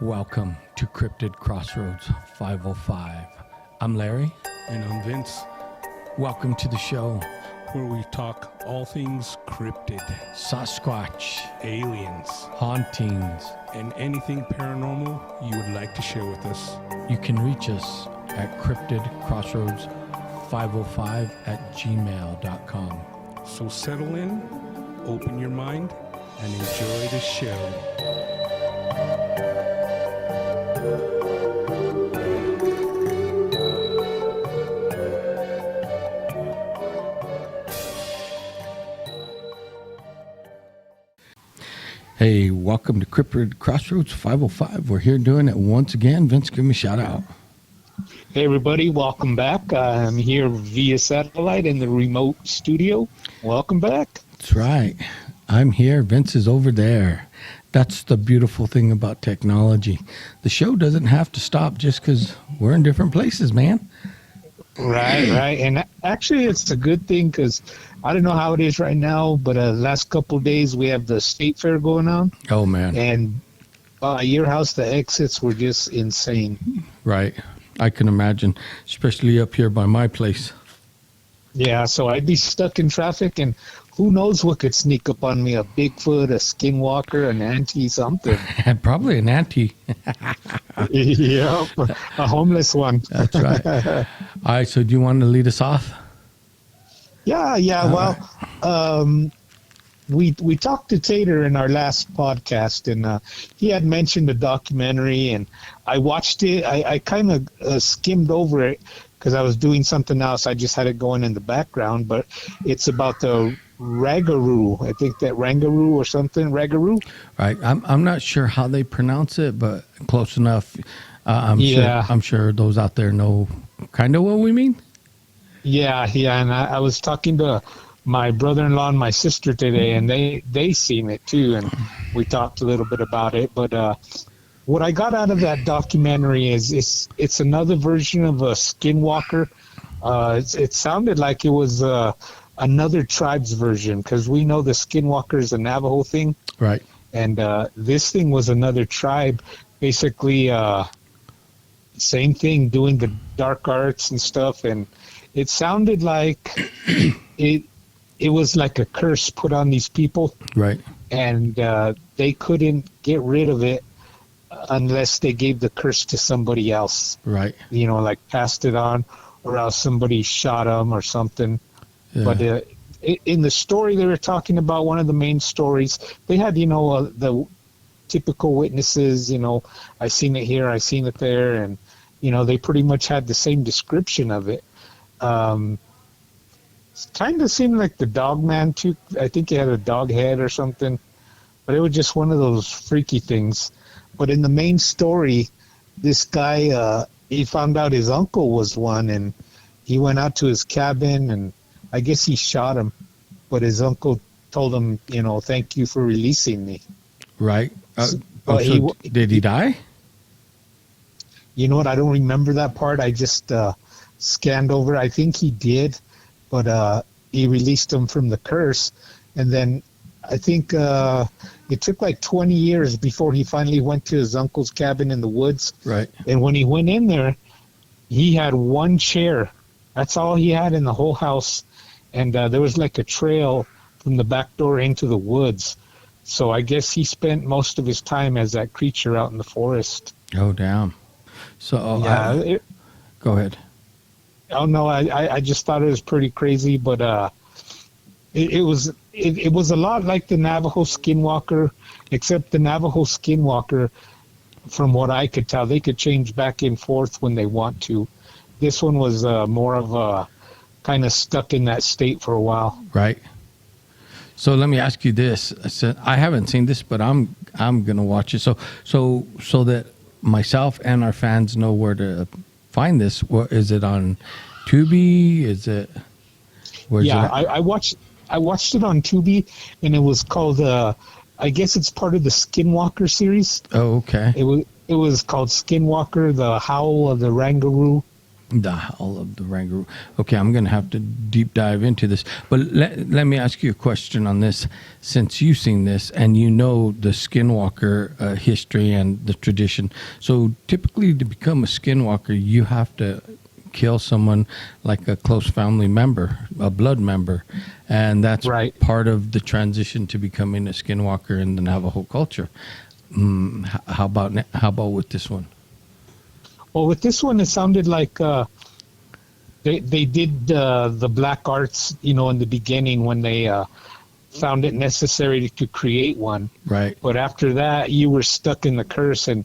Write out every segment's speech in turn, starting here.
Welcome to Cryptid Crossroads 505. I'm Larry. And I'm Vince, Welcome to the show. where we talk all things cryptid, Squatch, aliens, Hauntings. and anything paranormal you would like to share with us. You can reach us at cryptidcrossroads505@gmail.com. So settle in, open your mind, and enjoy the show. Hey, welcome to Cryptid Crossroads 505. We're here doing it once again. Vince, give me a shout out. Hey everybody, welcome back. I'm here via satellite in the remote studio. Welcome back. That's right. I'm here. Vince is over there. That's the beautiful thing about technology. The show doesn't have to stop just because we're in different places, man. Right. And actually it's a good thing because I don't know how it is right now, but last couple of days we have the state fair going on. Oh, man. And your house, the exits were just insane. Right. I can imagine, especially up here by my place. Yeah, so I'd be stuck in traffic and who knows what could sneak up on me, a Bigfoot, a skinwalker, an auntie, something. Probably an auntie. Yep, a homeless one. That's right. All right, so do you want to lead us off? Yeah. We talked to Tater in our last podcast, and he had mentioned a documentary, and I watched it. I kind of skimmed over it because I was doing something else. I just had it going in the background, but it's about the Rangaroo. I think that Rangaroo or something, Rangaroo. Right. I'm not sure how they pronounce it, but close enough. I'm sure those out there know kind of what we mean. Yeah, and I was talking to my brother-in-law and my sister today, and they seen it too, and we talked a little bit about it. But what I got out of that documentary is it's another version of a skinwalker. It sounded like it was another tribe's version, because we know the skinwalker is a Navajo thing, Right. and this thing was another tribe, basically same thing, doing the dark arts and stuff, and it sounded like it was like a curse put on these people, Right. and they couldn't get rid of it unless they gave the curse to somebody else. Right. You know, like passed it on, or else somebody shot them or something. Yeah. But in the story they were talking about, one of the main stories, they had, the typical witnesses, I seen it here, I seen it there, and, they pretty much had the same description of it. It kind of seemed like the dog man too. I think he had a dog head or something, but it was just one of those freaky things. But in the main story, this guy, he found out his uncle was one, and he went out to his cabin, and I guess he shot him, but his uncle told him, thank you for releasing me. Right. But Did he die? You know what? I don't remember that part. I just scanned over. I think he did, but he released him from the curse. And then I think it took like 20 years before he finally went to his uncle's cabin in the woods. Right. And when he went in there, he had one chair. That's all he had in the whole house. And there was like a trail from the back door into the woods. So I guess he spent most of his time as that creature out in the forest. Oh, damn. So, Yeah. go ahead. Oh no, I just thought it was pretty crazy, but it was a lot like the Navajo Skinwalker, except the Navajo Skinwalker, from what I could tell, they could change back and forth when they want to. This one was more of a kind of stuck in that state for a while. Right. So let me ask you this. I haven't seen this, but I'm gonna watch it. So that myself and our fans know where to find this. What is it on Tubi? Is it? I watched it on Tubi, and it was called. I guess it's part of the Skinwalker series. Oh, okay. It was called Skinwalker: The Howl of the Rangaroo. The Howl of the Rangaroo. Okay, I'm going to have to deep dive into this. But let me ask you a question on this. Since you've seen this and you know the skinwalker history and the tradition, so typically to become a skinwalker, you have to kill someone like a close family member, a blood member. And that's Right. part of the transition to becoming a skinwalker in the Navajo culture. How about with this one? Well, with this one, it sounded like they did the black arts, in the beginning when they found it necessary to create one. Right. But after that, you were stuck in the curse, and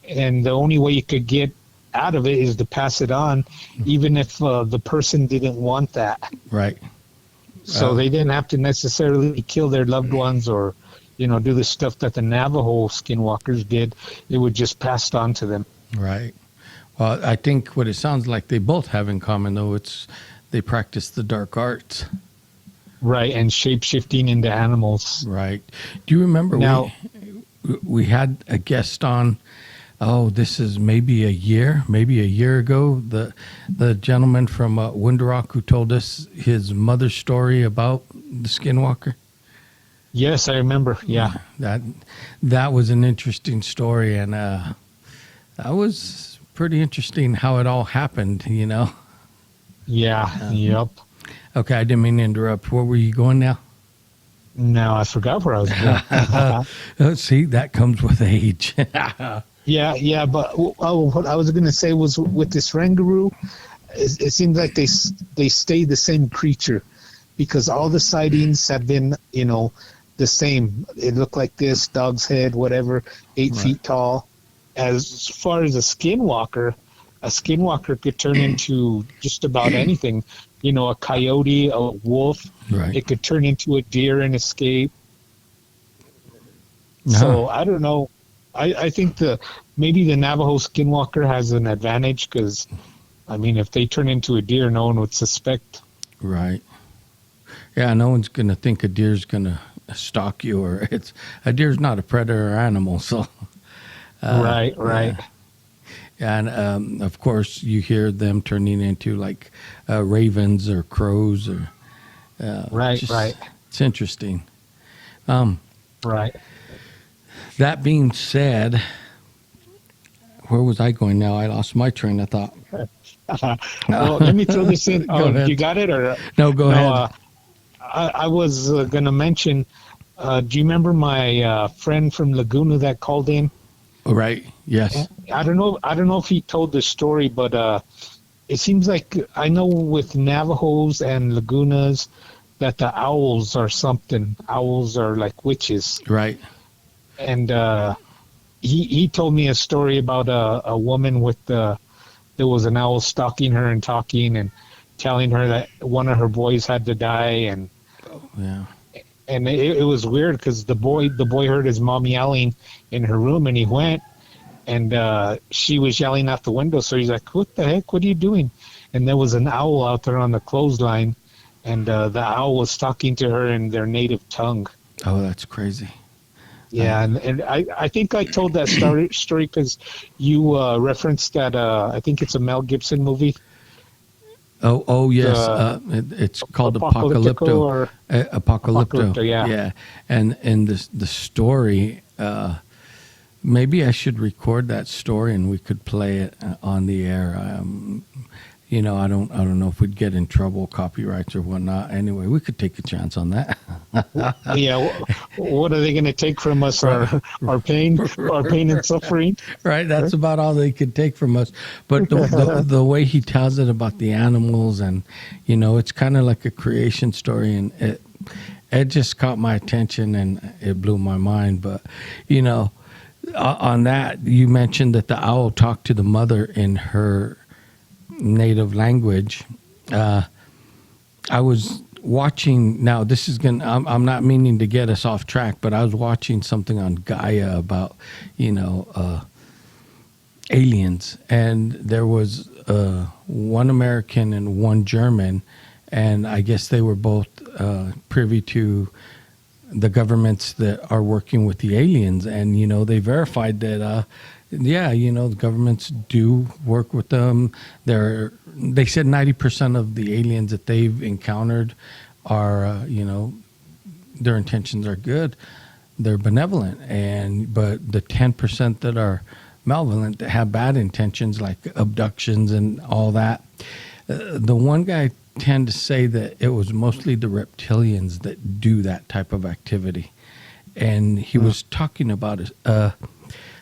the only way you could get out of it is to pass it on, even if the person didn't want that. Right. So they didn't have to necessarily kill their loved ones or, do the stuff that the Navajo skinwalkers did. It would just passed on to them. Right. Well, I think what it sounds like they both have in common, though, they practice the dark arts. Right, and shape-shifting into animals. Right. Do you remember Now, we had a guest on? Oh, this is maybe a year ago. The gentleman from Windrock who told us his mother's story about the skinwalker. yes, I remember. Yeah. That was an interesting story, and that was pretty interesting how it all happened. Yeah. Yep. Okay, I didn't mean to interrupt. Where were you going now? No, I forgot where I was going. See, that comes with age. Yeah, but what I was going to say was with this Rangaroo, it seems like they stay the same creature because all the sightings have been, the same. It looked like this, dog's head, whatever, 8 feet tall. As far as a skinwalker could turn into just about anything. A coyote, a wolf. Right. It could turn into a deer and escape. Uh-huh. So I don't know. I think maybe the Navajo skinwalker has an advantage because, if they turn into a deer, no one would suspect. Right. Yeah, no one's going to think a deer's going to stalk you, or a deer's not a predator animal, so. Right. Yeah. And of course, you hear them turning into like ravens or crows, or Right. It's interesting. Right. That being said, where was I going now? I lost my train of thought. Well, let me throw this in. Go ahead. You got it, or No, go ahead. I was going to mention. Do you remember my friend from Laguna that called in? Right. Yes. I don't know if he told the story, but it seems like I know with Navajos and Lagunas that the owls are something. Owls are like witches. Right. And he told me a story about a woman there was an owl stalking her and talking and telling her that one of her boys had to die, and Yeah. and it was weird because the boy heard his mom yelling in her room, and he went, and she was yelling out the window, so he's like, "What the heck? What are you doing?" And there was an owl out there on the clothesline, and the owl was talking to her in their native tongue. Oh, that's crazy. Yeah, and I think I told that story because you referenced that. I think it's a Mel Gibson movie. Oh yes. It's called Apocalypto. Apocalypto. Yeah. And the story. Maybe I should record that story and we could play it on the air. I don't know if we'd get in trouble, copyrights or whatnot. Anyway, we could take a chance on that. Yeah, what are they going to take from us? Our pain, our pain and suffering. Right, that's about all they could take from us. But the way he tells it about the animals, and it's kind of like a creation story, and it just caught my attention and it blew my mind. But on that, you mentioned that the owl talked to the mother in her native language. I was watching, now this is I'm not meaning to get us off track, but I was watching something on Gaia about aliens, and there was one American and one German, and I guess they were both privy to the governments that are working with the aliens, and they verified that yeah, the governments do work with them. They said 90% of the aliens that they've encountered are, their intentions are good. They're benevolent, but the 10% that are malevolent, that have bad intentions, like abductions and all that. The one guy tend to say that it was mostly the reptilians that do that type of activity, and he was talking about it.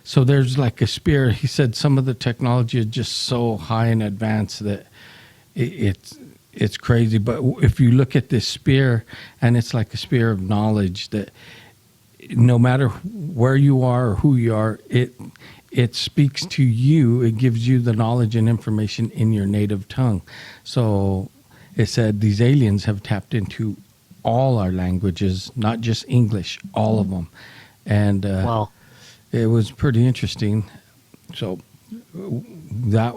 So there's like a spear. He said some of the technology is just so high in advance that it's crazy. But if you look at this spear, and it's like a spear of knowledge that no matter where you are or who you are, it speaks to you. It gives you the knowledge and information in your native tongue. So it said these aliens have tapped into all our languages, not just English, all of them. And Wow. it was pretty interesting. So that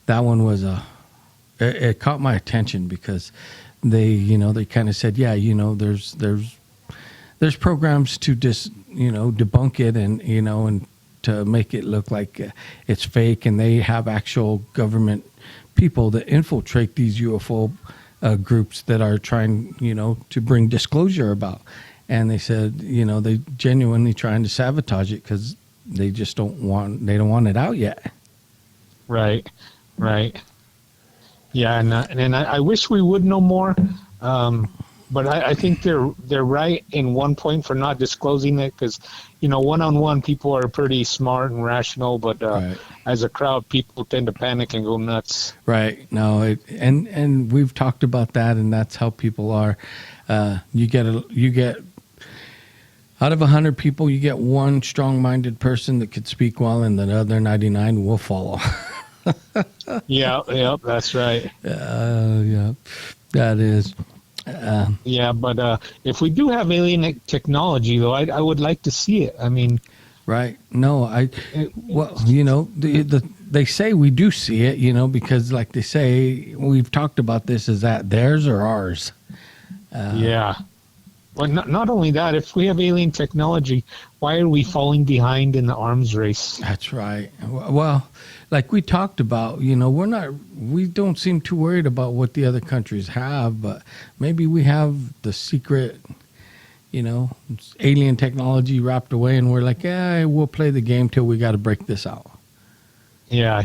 one was it caught my attention because they kind of said, yeah, there's programs to just debunk it and to make it look like it's fake, and they have actual government people that infiltrate these UFO groups that are trying to bring disclosure about. And they said they genuinely trying to sabotage it because they just don't want it out yet. Right. Yeah, and I wish we would know more. But I think they're right in one point for not disclosing it, because one-on-one people are pretty smart and rational, but Right. as a crowd, people tend to panic and go nuts. Right. No. And we've talked about that, and that's how people are. You get out of 100 people, you get one strong-minded person that could speak well, and the other 99 will follow. Yeah, that's right. Yeah, that is. Yeah, but if we do have alien technology, though, I would like to see it. I mean, Right. No, they say we do see it, because like they say, we've talked about this, is that theirs or ours? yeah. But not only that, if we have alien technology, why are we falling behind in the arms race? That's right. Well, like we talked about, we don't seem too worried about what the other countries have, but maybe we have the secret, alien technology wrapped away, and we're like, yeah, we'll play the game till we got to break this out. Yeah.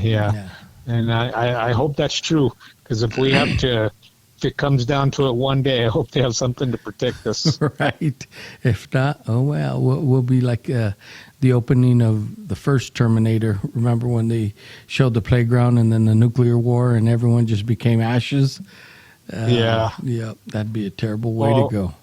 And I hope that's true, because if it comes down to it one day, I hope they have something to protect us. Right. If not, oh well, we'll be like the opening of the first Terminator. Remember when they showed the playground and then the nuclear war and everyone just became ashes? Yeah. Yeah, that'd be a terrible way to go.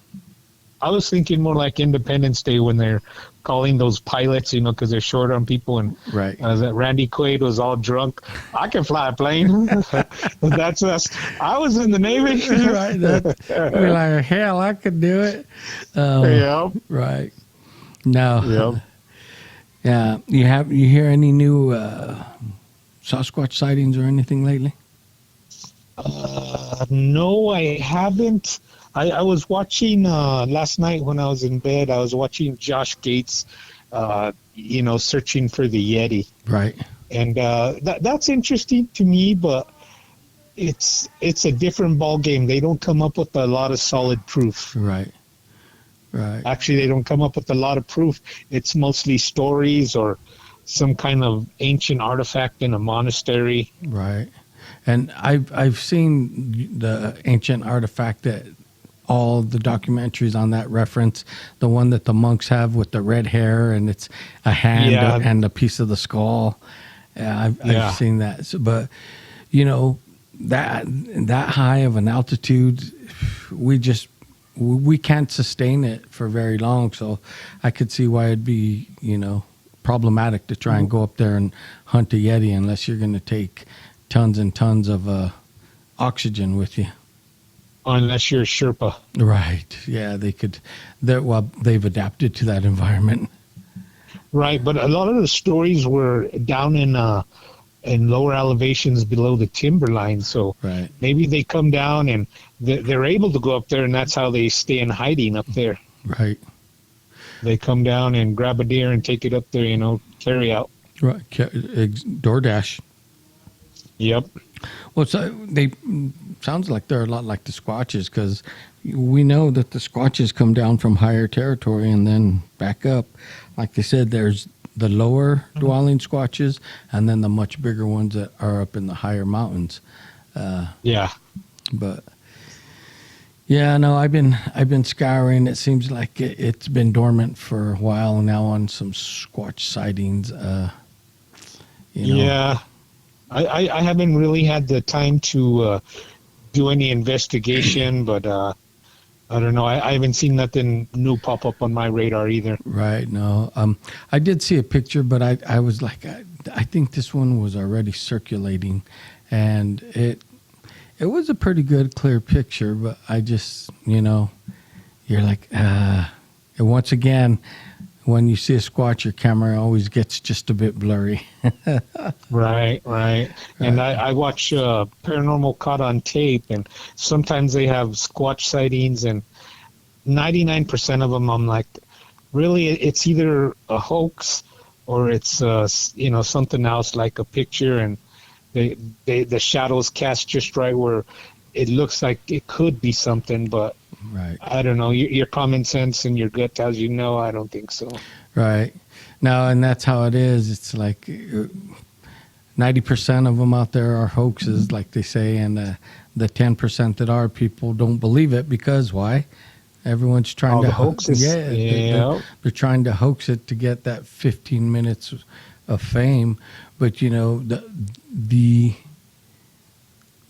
I was thinking more like Independence Day when they're calling those pilots, because they're short on people, and Right. that Randy Quaid was all drunk. I can fly a plane. That's us. I was in the Navy. Right. We're like, hell, I could do it. Yeah. Right. No. Yep. Yeah. You hear any new Sasquatch sightings or anything lately? No, I haven't. I was watching last night when I was in bed. I was watching Josh Gates, searching for the Yeti. Right. And that's interesting to me, but it's a different ball game. They don't come up with a lot of solid proof. Right. Actually, they don't come up with a lot of proof. It's mostly stories or some kind of ancient artifact in a monastery. Right. And I've seen the ancient artifact that all the documentaries on that reference, the one that the monks have with the red hair, and it's a hand and a piece of the skull. I've seen that. So, but that high of an altitude, we can't sustain it for very long. So I could see why it'd be problematic to try and go up there and hunt a Yeti unless you're going to take tons and tons of oxygen with you. Unless you're a Sherpa. Right. Yeah, they've adapted to that environment. Right, but a lot of the stories were down in lower elevations below the timberline, so Right. maybe they come down and they're able to go up there, and that's how they stay in hiding up there. Right. They come down and grab a deer and take it up there, carry out. Right. DoorDash. Yep. Well, so they sounds like they're a lot like the Squatches because we know that the Squatches come down from higher territory and then back up. Like they said, there's the lower dwelling Squatches and then the much bigger ones that are up in the higher mountains. Yeah. But yeah, no, I've been scouring. It seems like it's been dormant for a while now on some Squatch sightings. You know. Yeah. I haven't really had the time to do any investigation, but I don't know. I haven't seen nothing new pop up on my radar either. Right. No. I did see a picture, but I was like, I think this one was already circulating, and it was a pretty good, clear picture. But I just, you're like, and once again, when you see a Squatch, your camera always gets just a bit blurry. Right. And I watch Paranormal Caught on Tape, and sometimes they have Squatch sightings, and 99% of them, I'm like, really, it's either a hoax or it's something else, like a picture, and the shadows cast just right where it looks like it could be something, but Right. I don't know. Your common sense and your gut tells you no. I don't think so. Right. No, and that's how it is. It's like 90% of them out there are hoaxes, like they say, and the 10% that are, people don't believe it because why? Everyone's trying All to the hoaxes. Yeah, they're trying to hoax it to get that 15 minutes of fame. But the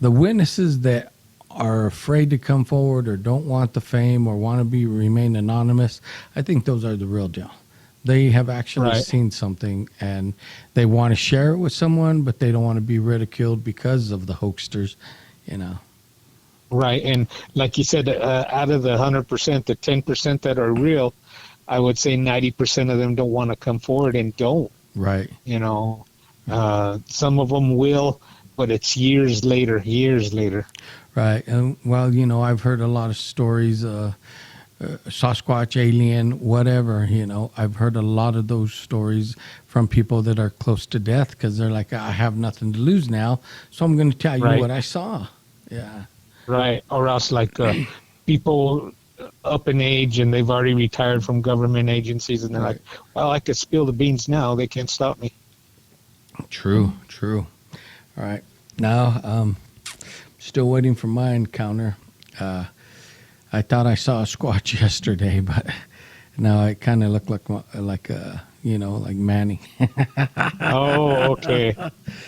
witnesses that are afraid to come forward or don't want the fame or want to remain anonymous, I think those are the real deal. They have actually seen something and they want to share it with someone, but they don't want to be ridiculed because of the hoaxsters, Right. And like you said, out of the 100%, the 10% that are real, I would say 90% of them don't want to come forward and don't. Right. Some of them will, but it's years later. Right. And well, I've heard a lot of stories, Sasquatch, alien, whatever, I've heard a lot of those stories from people that are close to death because they're like, I have nothing to lose now, so I'm going to tell you what I saw. Yeah. Right. Or else like people up in age and they've already retired from government agencies and they're like, well, I could spill the beans now. They can't stop me. True. All right. Now, still waiting for my encounter. I thought I saw a Squatch yesterday, but now it kind of looked like Manny. Oh, okay.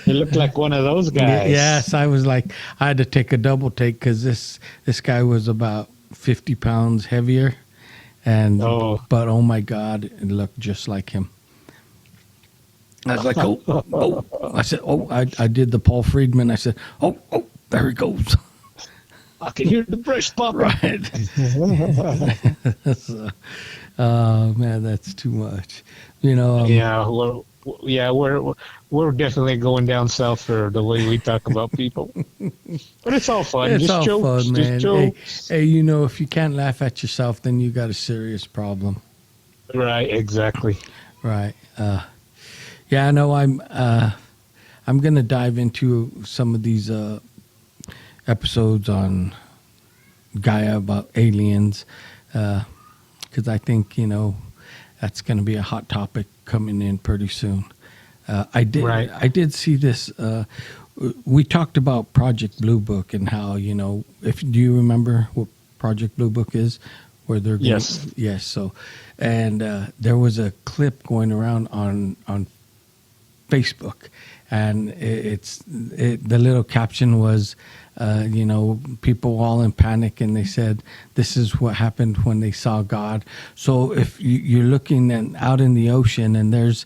It looked like one of those guys. Yes, I was like, I had to take a double take because this guy was about 50 pounds heavier, but oh my God, it looked just like him. I was like, oh. I said, I did the Paul Friedman. I said, oh, there he goes. I can hear the brush popping. Right. Oh man, that's too much. We're definitely going down south for the way we talk about people. But it's all fun. It's just all jokes, fun, man. just jokes. Hey, if you can't laugh at yourself, then you got a serious problem. Right, exactly. Right. Yeah, no, I'm gonna dive into some of these episodes on Gaia about aliens, because I think that's going to be a hot topic coming in pretty soon. I did see this. We talked about Project Blue Book and how do you remember what Project Blue Book is? Where they're going, yes. So, and there was a clip going around on Facebook, and the little caption was, people all in panic, and they said, this is what happened when they saw God. So if you're looking out in the ocean and there's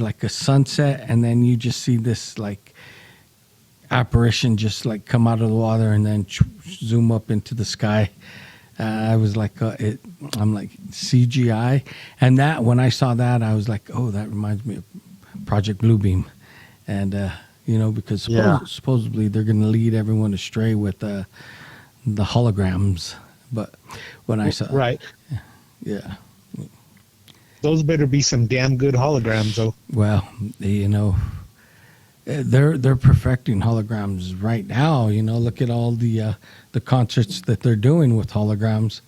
like a sunset, and then you just see this like apparition just like come out of the water and then zoom up into the sky. I was like, I'm like CGI. And that, when I saw that, I was like, oh, that reminds me of Project Bluebeam. And, because supposedly they're going to lead everyone astray with the holograms. But when I saw... Right. Yeah. those better be some damn good holograms, though. Well, they're perfecting holograms right now. Look at all the concerts that they're doing with holograms.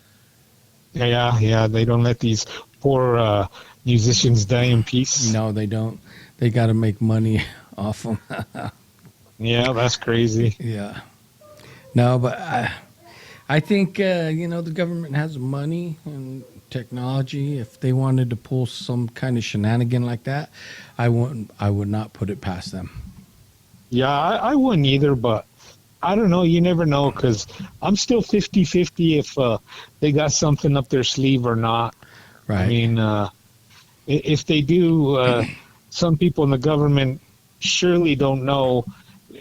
Yeah, they don't let these poor musicians die in peace. No, they don't. They got to make money off them. Yeah, that's crazy. Yeah. No, but I think the government has money and technology. If they wanted to pull some kind of shenanigan like that, I would not put it past them. Yeah, I wouldn't either, but I don't know. You never know, because I'm still 50-50 if they got something up their sleeve or not. Right. I mean, if they do, some people in the government surely don't know,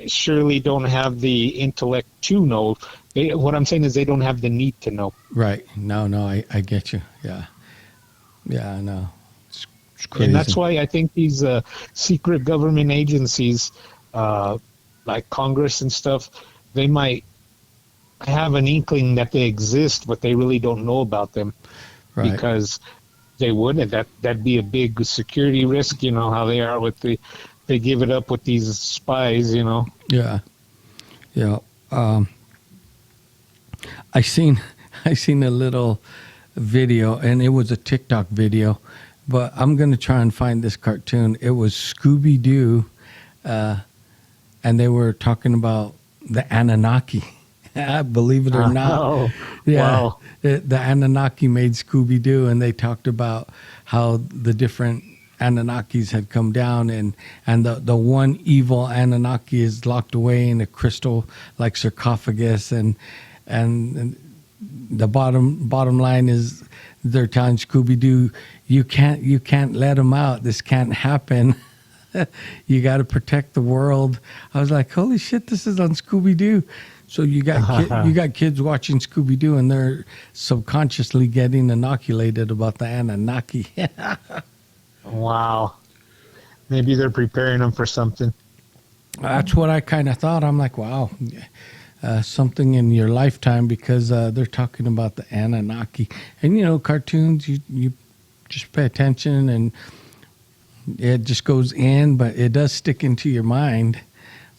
surely don't have the intellect to know. What I'm saying is they don't have the need to know. Right. No, I get you. Yeah. Yeah, I know. It's crazy. And that's why I think these secret government agencies, like Congress and stuff, they might have an inkling that they exist, but they really don't know about them. Right. Because they wouldn't. That'd be a big security risk. You know how they are with they give it up with these spies. Yeah. Yeah. I seen a little video, and it was a TikTok video, but I'm gonna try and find this cartoon. It was Scooby Doo, and they were talking about the Anunnaki. Believe it or not. Oh, Yeah, wow. the Anunnaki made Scooby Doo, and they talked about how the different Anunnakis had come down, and the one evil Anunnaki is locked away in a crystal like sarcophagus, and the bottom line is they're telling Scooby Doo, you can't let him out. This can't happen. You got to protect the world. I was like, holy shit, this is on Scooby Doo. So you got kids watching Scooby Doo, and they're subconsciously getting inoculated about the Anunnaki. Wow. Maybe they're preparing them for something. That's what I kind of thought. I'm like, wow, something in your lifetime, because they're talking about the Anunnaki. And cartoons, you just pay attention, and it just goes in, but it does stick into your mind.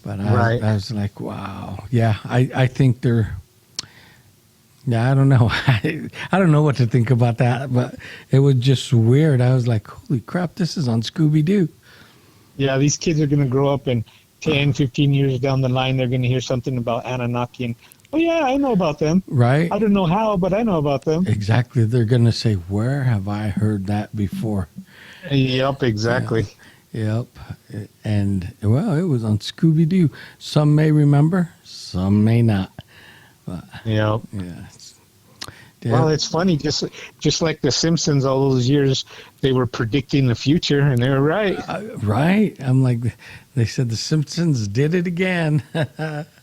But I was like, wow. Yeah, I think they're... Yeah, I don't know. I don't know what to think about that, but it was just weird. I was like, holy crap, this is on Scooby-Doo. Yeah, these kids are going to grow up, and 10, 15 years down the line, they're going to hear something about Anunnaki, and, oh, yeah, I know about them. Right? I don't know how, but I know about them. Exactly. They're going to say, where have I heard that before? Yep, exactly. Yeah. Yep. And, well, it was on Scooby-Doo. Some may remember, some may not. But, Yep. yeah. Well, it's funny, just like The Simpsons all those years, they were predicting the future, and they were right. Right? I'm like, they said The Simpsons did it again.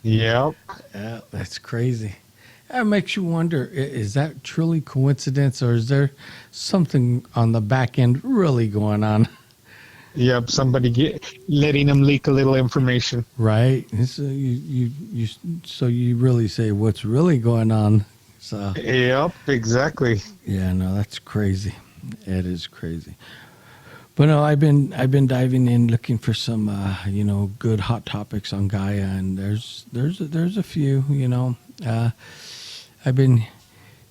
Yep. Yeah, that's crazy. That makes you wonder, is that truly coincidence, or is there something on the back end really going on? Yep, somebody letting them leak a little information. Right? So so you really say what's really going on. So Yep, exactly. yeah, no, that's crazy. It is crazy. But no, I've been diving in looking for some good hot topics on Gaia, and there's a few. I've been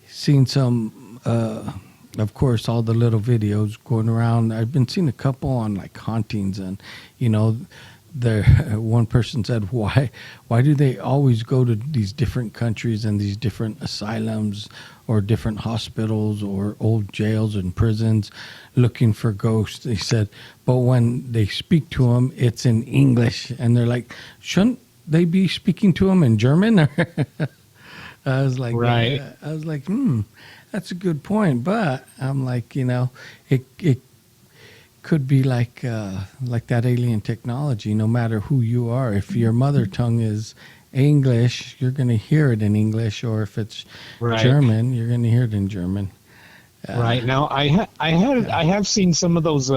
seeing some, of course, all the little videos going around. I've been seeing a couple on like hauntings, and there one person said, why do they always go to these different countries and these different asylums or different hospitals or old jails and prisons looking for ghosts? He said, but when they speak to them, it's in English, and they're like, shouldn't they be speaking to them in German? I was like, right. That's a good point. But I'm like, it could be like that alien technology. No matter who you are, if your mother tongue is English, you're going to hear it in English, or if it's German, you're going to hear it in German. Right. Now, I have seen some of those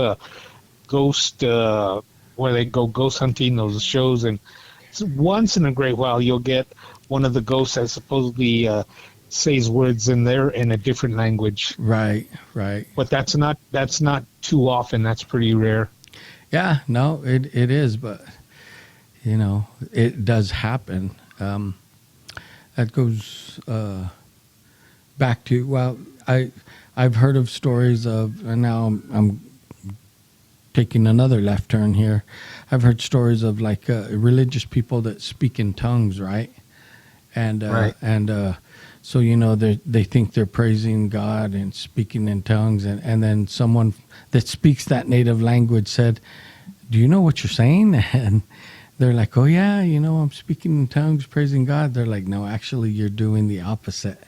ghost where they go ghost hunting, those shows, and once in a great while you'll get one of the ghosts that supposedly says words in there in a different language. Right, right. But that's not too often. That's pretty rare. Yeah, no, it is, but you know, it does happen. That goes back to, well, I've heard of stories of, and now I'm taking another left turn here. I've heard stories of like religious people that speak in tongues, right? And Right. so you know they think they're praising God and speaking in tongues, and then someone that speaks that native language said, "Do you know what you're saying?" And they're like, "Oh yeah, you know, I'm speaking in tongues, praising God." They're like, "No, actually, you're doing the opposite."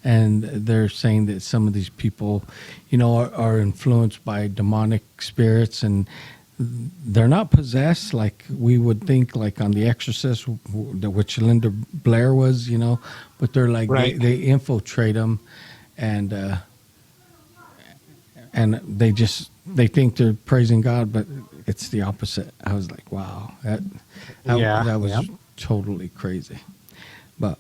And they're saying that some of these people, you know, are influenced by demonic spirits, and they're not possessed like we would think, like on The Exorcist, which Linda Blair was, you know, but they're like, Right. they infiltrate them, and they think they're praising God, but it's the opposite. I was like, wow, that was Yep. totally crazy. But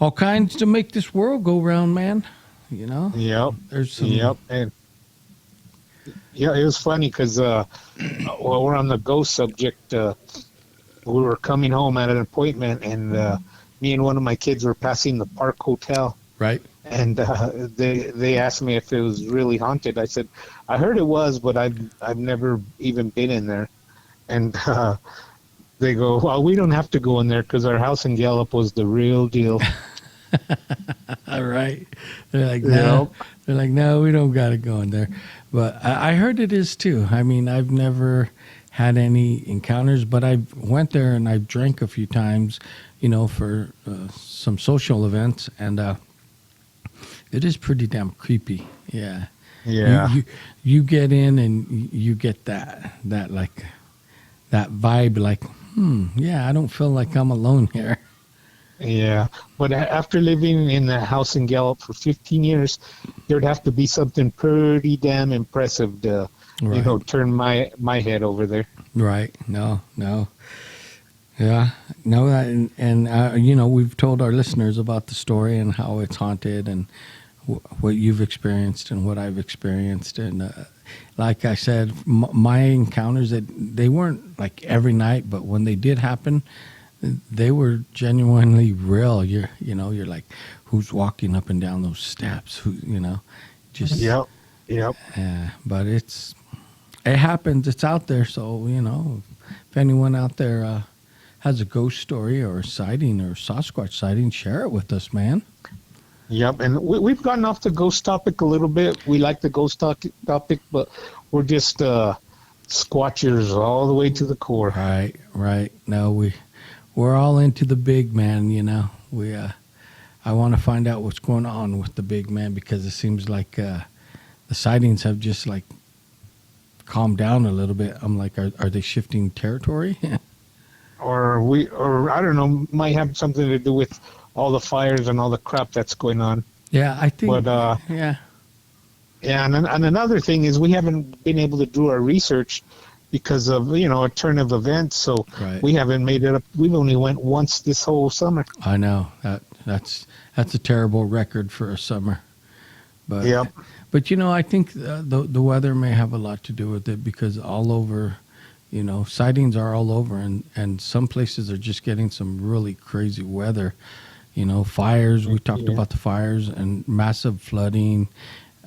all kinds to make this world go round, man. You know, Yep. there's some. Yep. And yeah, it was funny because while we're on the ghost subject, we were coming home at an appointment, and me and one of my kids were passing the Park Hotel, Right. and they asked me if it was really haunted. I said I heard it was, but I've never even been in there. And they go, well, we don't have to go in there because our house in Gallup was the real deal. All right. They're like, no. Yep. They're like, no, we don't got to go in there. But I heard it is too. I mean, I've never had any encounters, but I went there and I've drank a few times, you know, for some social events, and it is pretty damn creepy. Yeah. Yeah. You get in and you get that like that vibe, like, yeah, I don't feel like I'm alone here. Yeah, but after living in the house in Gallup for 15 years, there'd have to be something pretty damn impressive to, Right. turn my head over there. Right. No. Yeah. No. And you know, we've told our listeners about the story and how it's haunted, and what you've experienced and what I've experienced. And like I said, my encounters, that they weren't like every night, but when they did happen, they were genuinely real. You're like, who's walking up and down those steps? Who, you know, just Yep. but it happens. It's out there. So you know, if anyone out there has a ghost story or a sighting or Sasquatch sighting, share it with us, man. Yep, and we've gotten off the ghost topic a little bit. We like the ghost topic, but we're just squatchers all the way to the core. Right. No, we're all into the big man. You know, I want to find out what's going on with the big man, because it seems like the sightings have just like calmed down a little bit. I'm like, are they shifting territory? Or I don't know, might have something to do with all the fires and all the crap that's going on. Yeah, I think. But yeah. Yeah, and another thing is we haven't been able to do our research because of a turn of events. So Right. we haven't made it up. We've only went once this whole summer. I know that's a terrible record for a summer. But Yep. But you know, I think the weather may have a lot to do with it, because all over, you know, sightings are all over, and some places are just getting some really crazy weather. You know, fires. We talked Yeah. about the fires and massive flooding,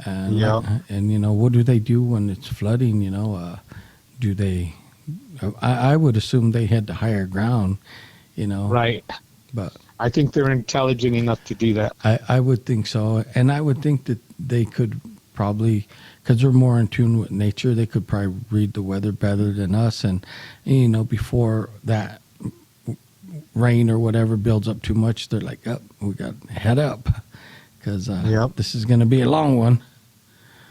and Yep. and you know, what do they do when it's flooding? You know, do they? I would assume they head to higher ground. You know, Right. but I think they're intelligent enough to do that. I would think so, and I would think that they could probably, because they're more in tune with nature, they could probably read the weather better than us, and you know, before that rain or whatever builds up too much, they're like, "Up, we got to head up, because Yep. this is going to be a long one."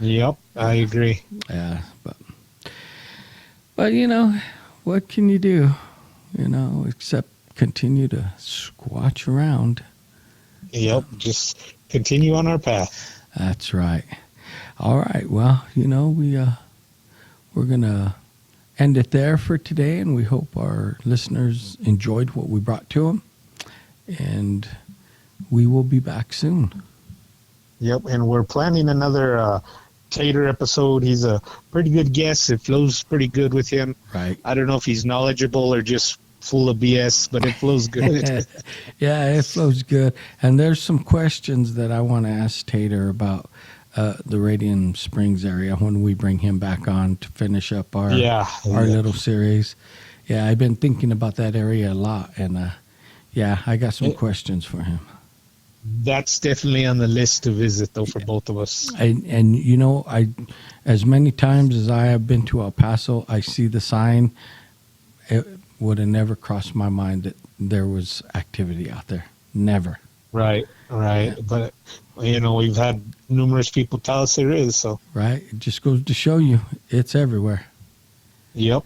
Yep, I agree. Yeah, but you know, what can you do? You know, except continue to squatch around. Yep, just continue on our path. That's right. All right. Well, you know, we're gonna end it there for today, and we hope our listeners enjoyed what we brought to them. And we will be back soon. Yep, and we're planning another Tater episode. He's a pretty good guest. It flows pretty good with him. Right. I don't know if he's knowledgeable or just full of BS, but it flows good. Yeah, it flows good. And there's some questions that I want to ask Tater about the Radiant Springs area when we bring him back on to finish up our little series. Yeah, I've been thinking about that area a lot, and I got some questions for him. That's definitely on the list to visit, though, for both of us. And you know, as many times as I have been to El Paso, I see the sign. It would have never crossed my mind that there was activity out there. Never. Right. Yeah. But, you know, we've had numerous people tell us there is, so. Right. It just goes to show you it's everywhere. Yep.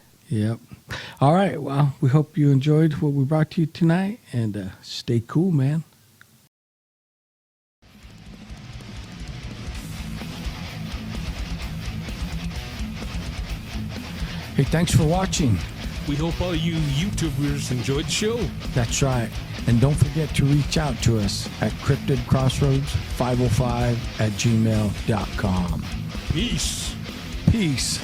All right. Well, we hope you enjoyed what we brought to you tonight, and stay cool, man. Hey, thanks for watching. We hope all you YouTubers enjoyed the show. That's right. And don't forget to reach out to us at cryptidcrossroads505@gmail.com. Peace. Peace.